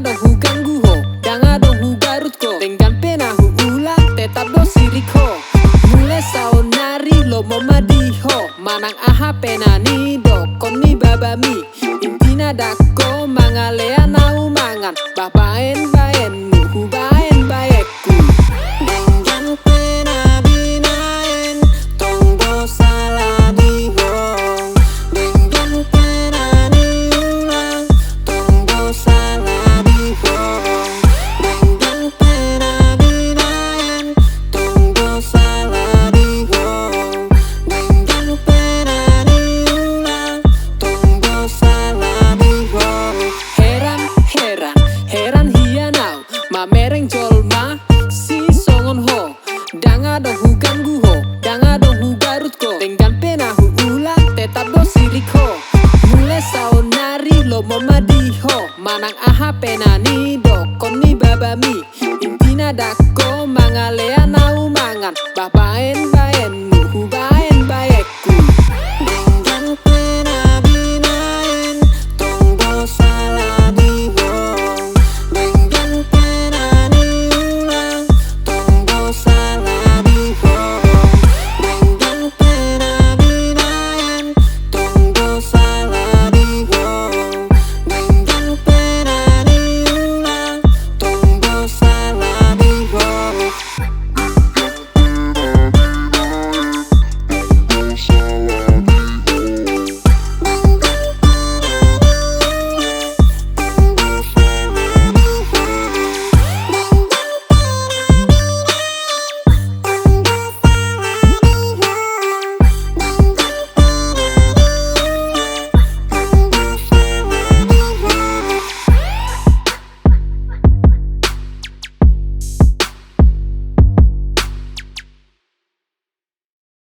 dong hu ganggu ho, danga dong hu garut ko, tenggan pena hu ulang tetap do sirik ho. Mulai sao nari lo momadi ho, manang aha pena ni do koni babami. Intina dako mangalea nau mangan, babaen baen hu baen baekku. Tenggan pena binaen, tonggo salah di ho. Tenggan pena ni ulang, tonggo salah di ho. Tenggan pena binaen, tonggo salah di ho. Tenggan pena ni ulang, tonggo salah di ho. Heran hianau, ma mereng jolma si songon ho. Danga dong hu ganggu ho, danga dong hu garut ko, tenggan pena hu ulang tetap do sirik ho. Mulai sao nari lo momadi ho, manang aha pena ni do koni babami. Intina dako mangalea nau mangan, babaen